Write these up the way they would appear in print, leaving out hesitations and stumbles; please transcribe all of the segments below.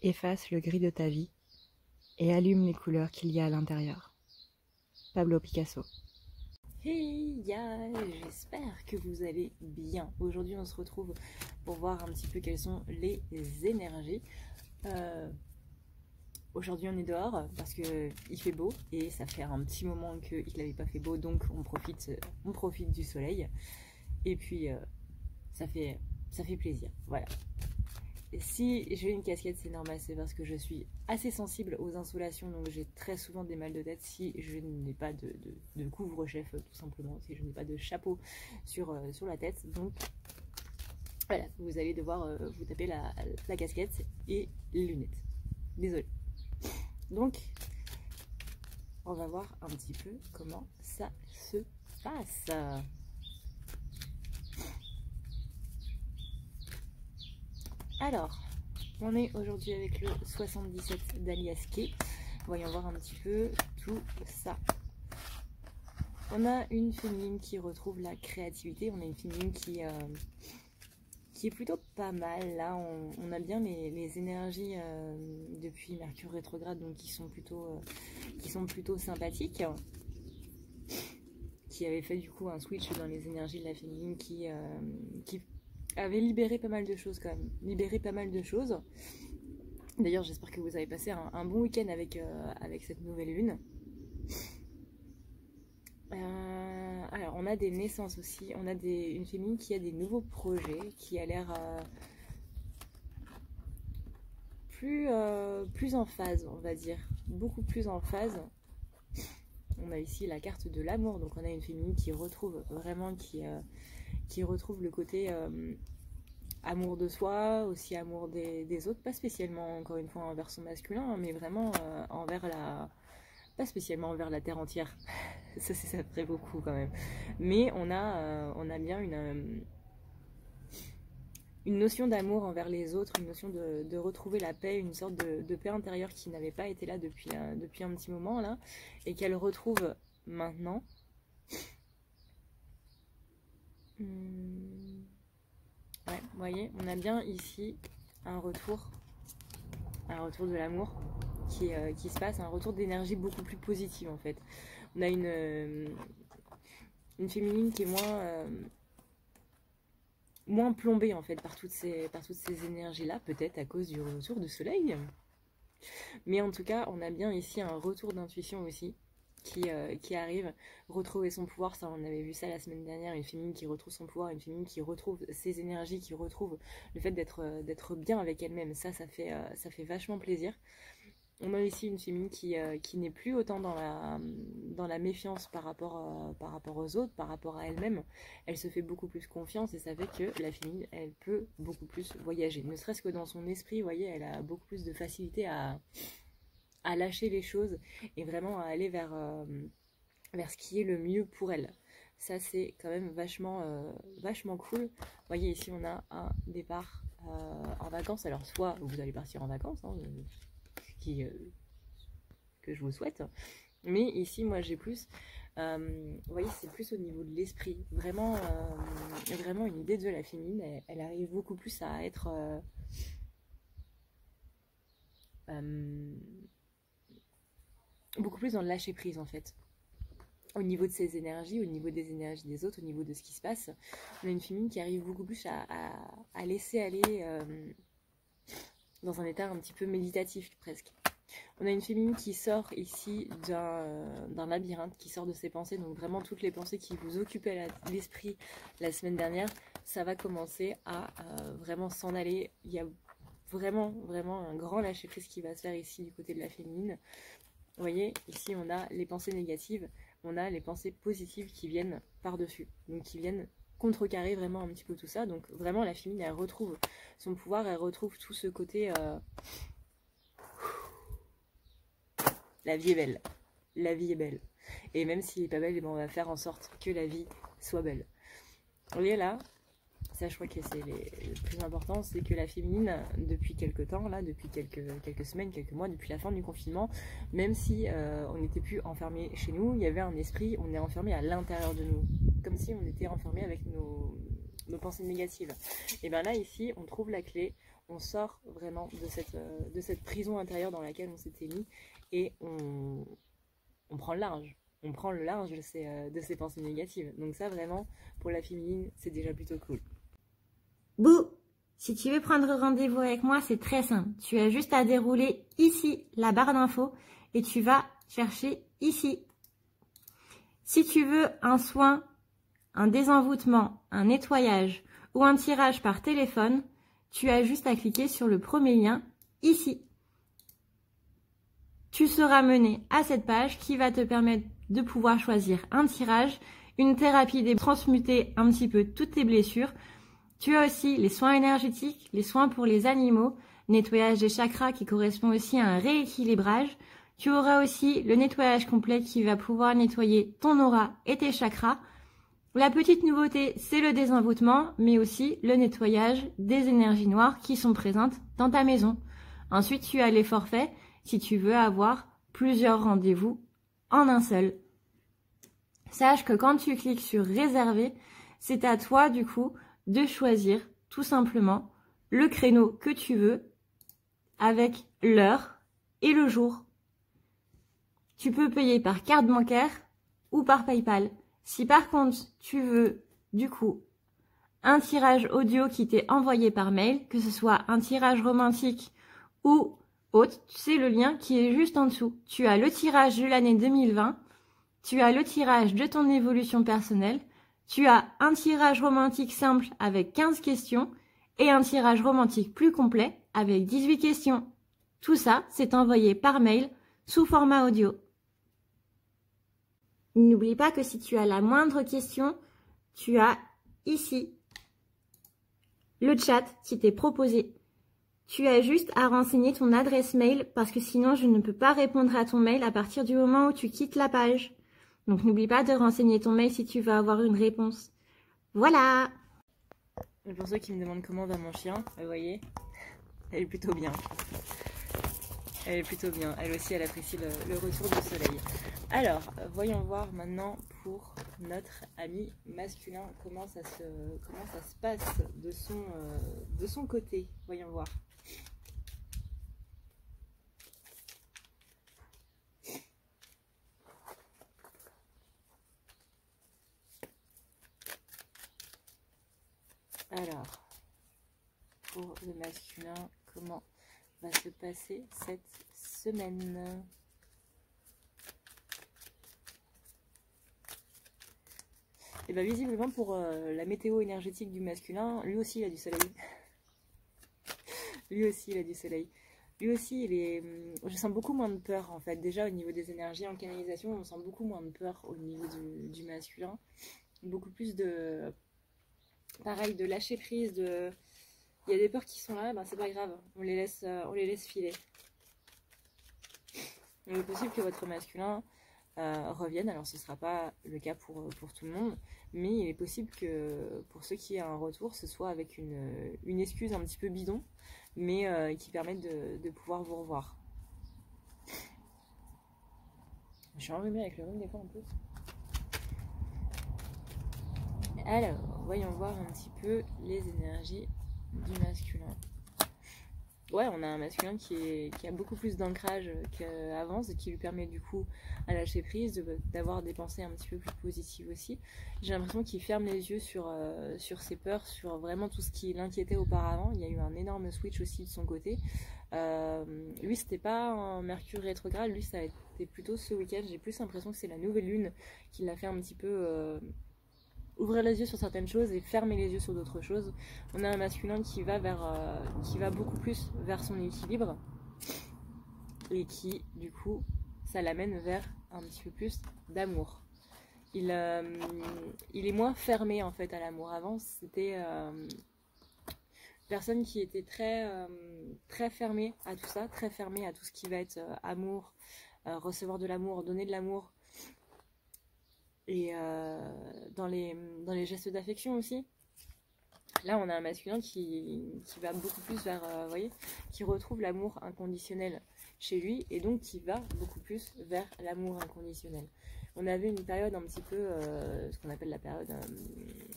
Efface le gris de ta vie et allume les couleurs qu'il y a à l'intérieur. Pablo Picasso. Hey ya, j'espère que vous allez bien. Aujourd'hui on se retrouve pour voir un petit peu quelles sont les énergies. Aujourd'hui on est dehors parce qu'il fait beau et ça fait un petit moment qu'il n'avait pas fait beau, donc on profite du soleil. Et puis ça fait plaisir, voilà. Si j'ai une casquette, c'est normal, c'est parce que je suis assez sensible aux insolations, donc j'ai très souvent des mal de tête si je n'ai pas de couvre-chef, tout simplement, si je n'ai pas de chapeau sur la tête. Donc voilà, vous allez devoir vous taper la casquette et les lunettes. Désolée. Donc, on va voir un petit peu comment ça se passe. Alors, on est aujourd'hui avec le 77 d'Alias Kay. Voyons voir un petit peu tout ça. On a une féminine qui retrouve la créativité. On a une féminine qui est plutôt pas mal. Là, on a bien les énergies depuis Mercure rétrograde, donc qui sont plutôt sympathiques. Qui avait fait du coup un switch dans les énergies de la féminine qui avait libéré pas mal de choses quand même. D'ailleurs, j'espère que vous avez passé un bon week-end avec cette nouvelle lune. Alors, on a des naissances aussi. On a une féminine qui a des nouveaux projets, qui a l'air plus en phase, on va dire. Beaucoup plus en phase. On a ici la carte de l'amour. Donc, on a une féminine qui retrouve vraiment, qui retrouve le côté amour de soi, aussi amour des autres. Pas spécialement, encore une fois, envers son masculin, mais vraiment pas spécialement envers la terre entière. Ça ferait beaucoup quand même. Mais on a bien une notion d'amour envers les autres, une notion de retrouver la paix, une sorte de paix intérieure qui n'avait pas été là depuis un petit moment là, et qu'elle retrouve maintenant. Ouais, vous voyez, on a bien ici un retour de l'amour qui se passe, un retour d'énergie beaucoup plus positive en fait. On a une féminine qui est moins plombée en fait par toutes ces énergies là, peut-être à cause du retour du soleil. Mais en tout cas, on a bien ici un retour d'intuition aussi qui arrive, retrouver son pouvoir. Ça, on avait vu ça la semaine dernière, une féminine qui retrouve son pouvoir, une féminine qui retrouve ses énergies, qui retrouve le fait d'être bien avec elle-même. Ça fait vachement plaisir. On a ici une féminine qui n'est plus autant dans la méfiance par rapport aux autres, par rapport à elle-même. Elle se fait beaucoup plus confiance et ça fait que la féminine, elle peut beaucoup plus voyager. Ne serait-ce que dans son esprit, vous voyez, elle a beaucoup plus de facilité à lâcher les choses et vraiment à aller vers ce qui est le mieux pour elle. Ça, c'est quand même vachement cool. Vous voyez, ici, on a un départ en vacances. Alors, soit vous allez partir en vacances, hein, que je vous souhaite. Mais ici, moi, j'ai plus... vous voyez, c'est plus au niveau de l'esprit. Vraiment une idée de la féminine. Elle arrive beaucoup plus à être... beaucoup plus dans le lâcher prise en fait, au niveau de ses énergies, au niveau des énergies des autres, au niveau de ce qui se passe. On a une féminine qui arrive beaucoup plus à laisser aller dans un état un petit peu méditatif presque. On a une féminine qui sort ici d'un labyrinthe, qui sort de ses pensées, donc vraiment toutes les pensées qui vous occupaient l'esprit la semaine dernière, ça va commencer à vraiment s'en aller. Il y a vraiment un grand lâcher prise qui va se faire ici du côté de la féminine. Vous voyez, ici on a les pensées négatives, on a les pensées positives qui viennent par-dessus, donc qui viennent contrecarrer vraiment un petit peu tout ça. Donc vraiment la féminine, elle retrouve son pouvoir, elle retrouve tout ce côté... La vie est belle, la vie est belle. Et même s'il n'est pas belle, on va faire en sorte que la vie soit belle. Vous voyez là, ça je crois que c'est le plus important, c'est que la féminine, depuis quelques temps, là, depuis quelques semaines, quelques mois, depuis la fin du confinement, même si on n'était plus enfermé chez nous, il y avait un esprit, on est enfermé à l'intérieur de nous, comme si on était enfermé avec nos pensées négatives. Et bien là, ici, on trouve la clé, on sort vraiment de cette prison intérieure dans laquelle on s'était mis et on prend le large. On prend le large de ces pensées négatives. Donc ça, vraiment, pour la féminine, c'est déjà plutôt cool. Bouh! Si tu veux prendre rendez-vous avec moi, c'est très simple. Tu as juste à dérouler ici la barre d'infos et tu vas chercher ici. Si tu veux un soin, un désenvoûtement, un nettoyage ou un tirage par téléphone, tu as juste à cliquer sur le premier lien ici. Tu seras mené à cette page qui va te permettre de pouvoir choisir un tirage, une thérapie transmuter un petit peu toutes tes blessures. Tu as aussi les soins énergétiques, les soins pour les animaux, nettoyage des chakras qui correspond aussi à un rééquilibrage. Tu auras aussi le nettoyage complet qui va pouvoir nettoyer ton aura et tes chakras. La petite nouveauté, c'est le désenvoûtement, mais aussi le nettoyage des énergies noires qui sont présentes dans ta maison. Ensuite, tu as les forfaits si tu veux avoir plusieurs rendez-vous en un seul. Sache que quand tu cliques sur réserver, c'est à toi du coup de choisir tout simplement le créneau que tu veux avec l'heure et le jour. Tu peux payer par carte bancaire ou par PayPal. Si par contre tu veux du coup un tirage audio qui t'est envoyé par mail, que ce soit un tirage romantique ou autre, c'est le lien qui est juste en dessous. Tu as le tirage de l'année 2020, tu as le tirage de ton évolution personnelle, tu as un tirage romantique simple avec 15 questions et un tirage romantique plus complet avec 18 questions. Tout ça, c'est envoyé par mail sous format audio. N'oublie pas que si tu as la moindre question, tu as ici le chat qui t'est proposé. Tu as juste à renseigner ton adresse mail parce que sinon je ne peux pas répondre à ton mail à partir du moment où tu quittes la page. Donc n'oublie pas de renseigner ton mail si tu veux avoir une réponse. Voilà! Et pour ceux qui me demandent comment va mon chien, vous voyez, elle est plutôt bien. Elle est plutôt bien. Elle aussi, elle apprécie le retour du soleil. Alors, voyons voir maintenant pour notre ami masculin comment ça se passe de son côté. Voyons voir. Alors, pour le masculin, comment va se passer cette semaine? Et bien visiblement pour la météo énergétique du masculin, lui aussi il a du soleil. Lui aussi il a du soleil. Lui aussi je sens beaucoup moins de peur en fait. Déjà au niveau des énergies en canalisation, on sent beaucoup moins de peur au niveau du masculin. Beaucoup plus de... Pareil, de lâcher prise, de... Il y a des peurs qui sont là, ben c'est pas grave, on les laisse filer. Il est possible que votre masculin revienne, alors ce ne sera pas le cas pour tout le monde, mais il est possible que pour ceux qui aient un retour, ce soit avec une excuse un petit peu bidon, mais qui permette de pouvoir vous revoir. Je suis enrhumée avec le rhume des fois un peu. Alors, voyons voir un petit peu les énergies du masculin. Ouais, on a un masculin qui a beaucoup plus d'ancrage qu'avant, ce qui lui permet du coup à lâcher prise, d'avoir des pensées un petit peu plus positives aussi. J'ai l'impression qu'il ferme les yeux sur ses peurs, sur vraiment tout ce qui l'inquiétait auparavant. Il y a eu un énorme switch aussi de son côté. Lui, c'était pas un Mercure rétrograde, lui ça a été plutôt ce week-end. J'ai plus l'impression que c'est la nouvelle lune qui l'a fait un petit peu... ouvrir les yeux sur certaines choses et fermer les yeux sur d'autres choses. On a un masculin qui va beaucoup plus vers son équilibre et qui, du coup, ça l'amène vers un petit peu plus d'amour. Il est moins fermé en fait à l'amour. Avant, c'était une personne qui était très fermée à tout ça, très fermée à tout ce qui va être amour, recevoir de l'amour, donner de l'amour. Et dans les gestes d'affection aussi. Là, on a un masculin qui va beaucoup plus vers, vous voyez, qui retrouve l'amour inconditionnel chez lui et donc qui va beaucoup plus vers l'amour inconditionnel. On avait une période un petit peu, ce qu'on appelle la période,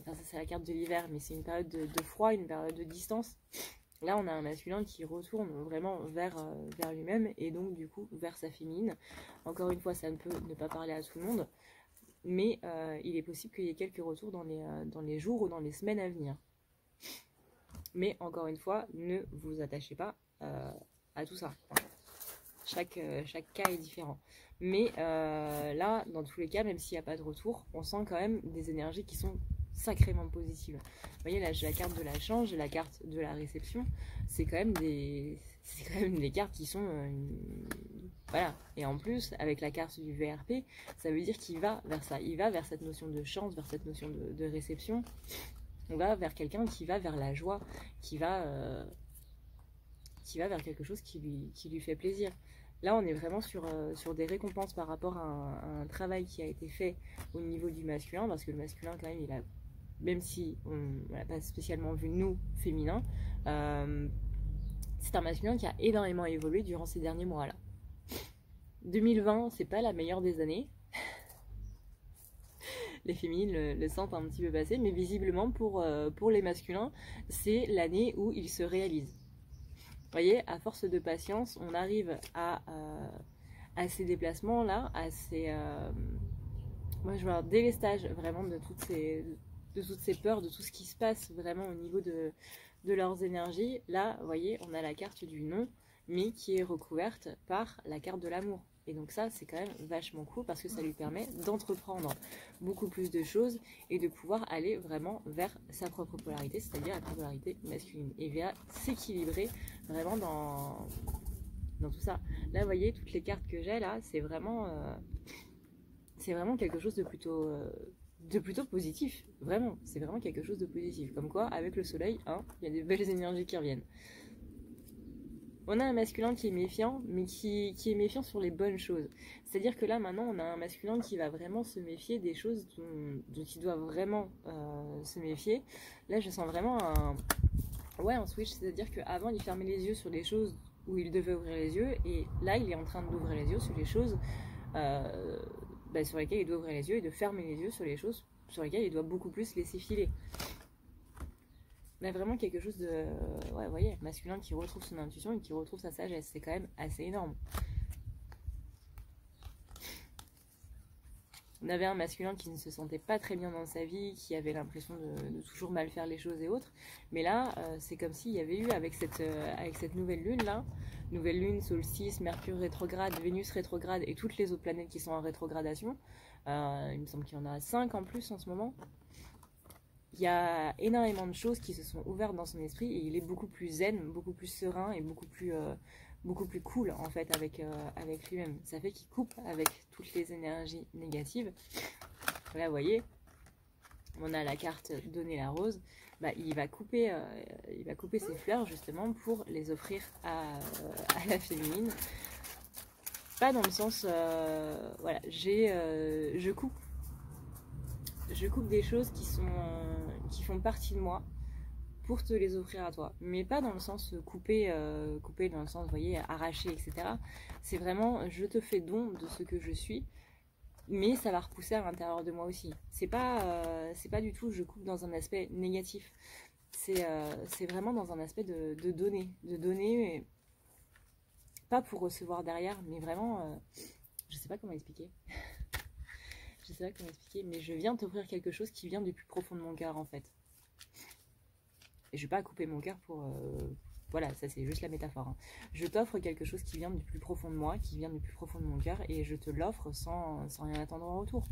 enfin ça c'est la carte de l'hiver, mais c'est une période de froid, une période de distance Là, on a un masculin qui retourne vraiment vers lui-même et donc du coup vers sa féminine. Encore une fois, ça ne peut ne pas parler à tout le monde, mais il est possible qu'il y ait quelques retours dans les jours ou dans les semaines à venir. Mais encore une fois, ne vous attachez pas à tout ça. Chaque cas est différent. Mais là, dans tous les cas, même s'il n'y a pas de retour, on sent quand même des énergies qui sont sacrément positives. Vous voyez, là, j'ai la carte de la chance, j'ai la carte de la réception. C'est quand même des cartes qui sont... voilà. Et en plus, avec la carte du VRP, ça veut dire qu'il va vers ça. Il va vers cette notion de chance, vers cette notion de réception. On va vers quelqu'un qui va vers la joie, qui va vers quelque chose qui lui fait plaisir. Là, on est vraiment sur des récompenses par rapport à un travail qui a été fait au niveau du masculin, parce que le masculin, quand même, même si on n'a pas spécialement vu nous, féminins, c'est un masculin qui a énormément évolué durant ces derniers mois-là. 2020, c'est pas la meilleure des années. Les féminines le sentent un petit peu passer, mais visiblement, pour les masculins, c'est l'année où ils se réalisent. Vous voyez, à force de patience, on arrive à ces déplacements-là, à ces... moi, je vois un délestage vraiment de toutes ces peurs, de tout ce qui se passe vraiment au niveau de leurs énergies. Là, vous voyez, on a la carte du non, mais qui est recouverte par la carte de l'amour. Et donc ça, c'est quand même vachement cool parce que ça lui permet d'entreprendre beaucoup plus de choses et de pouvoir aller vraiment vers sa propre polarité, c'est-à-dire la polarité masculine. Et vers s'équilibrer vraiment dans tout ça. Là, vous voyez, toutes les cartes que j'ai là, c'est vraiment quelque chose de plutôt positif. Vraiment, c'est vraiment quelque chose de positif. Comme quoi, avec le soleil, hein, il y a des belles énergies qui reviennent. On a un masculin qui est méfiant, mais qui est méfiant sur les bonnes choses. C'est-à-dire que là, maintenant, on a un masculin qui va vraiment se méfier des choses dont il doit vraiment se méfier. Là, je sens vraiment un switch. C'est-à-dire qu'avant, il fermait les yeux sur les choses où il devait ouvrir les yeux. Et là, il est en train d'ouvrir les yeux sur les choses sur lesquelles il doit ouvrir les yeux et de fermer les yeux sur les choses sur lesquelles il doit beaucoup plus laisser filer. On a vraiment quelque chose de... Ouais, vous voyez, masculin qui retrouve son intuition et qui retrouve sa sagesse. C'est quand même assez énorme. On avait un masculin qui ne se sentait pas très bien dans sa vie, qui avait l'impression de toujours mal faire les choses et autres. Mais là, c'est comme s'il y avait eu, avec cette nouvelle lune là, nouvelle lune, solstice, Mercure rétrograde, Vénus rétrograde et toutes les autres planètes qui sont en rétrogradation. Il me semble qu'il y en a 5 en plus en ce moment. Il y a énormément de choses qui se sont ouvertes dans son esprit et il est beaucoup plus zen, beaucoup plus serein et beaucoup plus cool en fait avec lui-même. Ça fait qu'il coupe avec toutes les énergies négatives. Là, vous voyez, on a la carte donner la rose. Bah, il va couper ses fleurs justement pour les offrir à la féminine. Pas dans le sens, voilà, je coupe des choses qui font partie de moi pour te les offrir à toi, mais pas dans le sens couper dans le sens, vous voyez, arracher, etc. C'est vraiment, je te fais don de ce que je suis, mais ça va repousser à l'intérieur de moi aussi. C'est pas du tout, je coupe dans un aspect négatif. C'est vraiment dans un aspect de donner, mais pas pour recevoir derrière, mais vraiment, je sais pas comment expliquer. Je sais pas comment expliquer, mais je viens t'offrir quelque chose qui vient du plus profond de mon cœur en fait. Et je vais pas couper mon cœur pour... voilà, ça c'est juste la métaphore. Hein. Je t'offre quelque chose qui vient du plus profond de moi, qui vient du plus profond de mon cœur, et je te l'offre sans rien attendre en retour.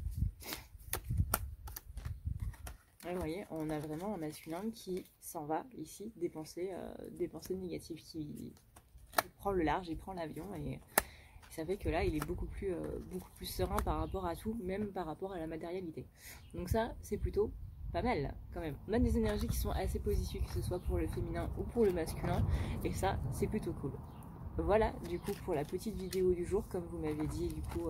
Et vous voyez, on a vraiment un masculin qui s'en va ici dépenser le négatif, qui prend le large, il prend l'avion et... Ça fait que là, il est beaucoup plus serein par rapport à tout, même par rapport à la matérialité. Donc ça, c'est plutôt pas mal, quand même. On a des énergies qui sont assez positives, que ce soit pour le féminin ou pour le masculin. Et ça, c'est plutôt cool. Voilà, du coup, pour la petite vidéo du jour, comme vous m'avez dit, du coup,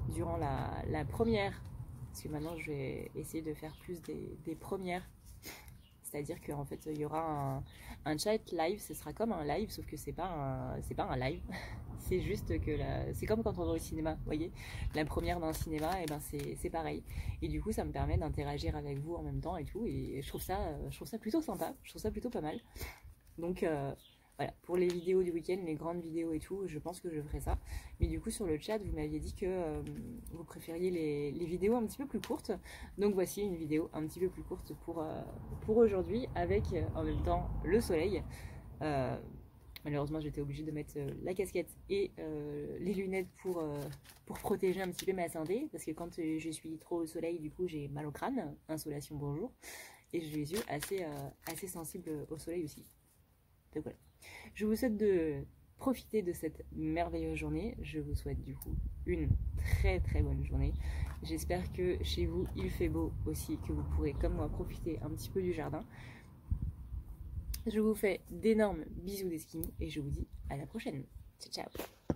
durant la première. Parce que maintenant, je vais essayer de faire plus des premières. C'est-à-dire qu'en fait, il y aura un chat live, ce sera comme un live, sauf que c'est pas un live. C'est juste que c'est comme quand on va au cinéma, vous voyez. La première d'un cinéma, et ben c'est pareil. Et du coup, ça me permet d'interagir avec vous en même temps et tout. Et je trouve ça plutôt sympa, je trouve ça plutôt pas mal. Donc voilà, pour les vidéos du week-end, les grandes vidéos et tout, je pense que je ferai ça. Mais du coup, sur le chat, vous m'aviez dit que vous préfériez les vidéos un petit peu plus courtes. Donc voici une vidéo un petit peu plus courte pour aujourd'hui, avec en même temps le soleil. Malheureusement, j'étais obligée de mettre la casquette et les lunettes pour protéger un petit peu ma santé. Parce que quand je suis trop au soleil, du coup, j'ai mal au crâne. Insolation, bonjour. Et j'ai les yeux assez sensibles au soleil aussi. Donc voilà. Je vous souhaite de profiter de cette merveilleuse journée. Je vous souhaite du coup une très très bonne journée. J'espère que chez vous il fait beau aussi, que vous pourrez comme moi profiter un petit peu du jardin. Je vous fais d'énormes bisous des skis et je vous dis à la prochaine. Ciao ciao.